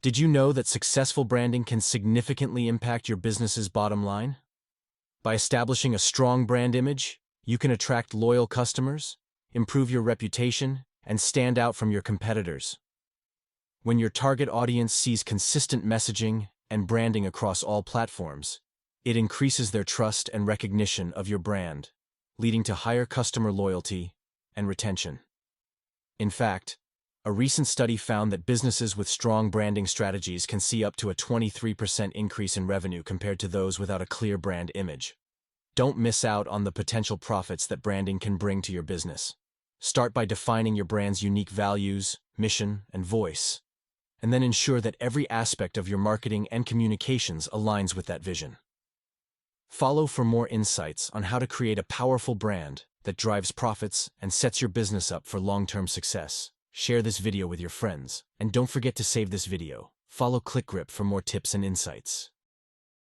Did you know that successful branding can significantly impact your business's bottom line? By establishing a strong brand image, you can attract loyal customers, improve your reputation, and stand out from your competitors. When your target audience sees consistent messaging and branding across all platforms, it increases their trust and recognition of your brand, leading to higher customer loyalty and retention. In fact, a recent study found that businesses with strong branding strategies can see up to a 23% increase in revenue compared to those without a clear brand image. Don't miss out on the potential profits that branding can bring to your business. Start by defining your brand's unique values, mission, and voice, and then ensure that every aspect of your marketing and communications aligns with that vision. Follow for more insights on how to create a powerful brand that drives profits and sets your business up for long-term success. Share this video with your friends, and don't forget to save this video. Follow ClickGrip for more tips and insights.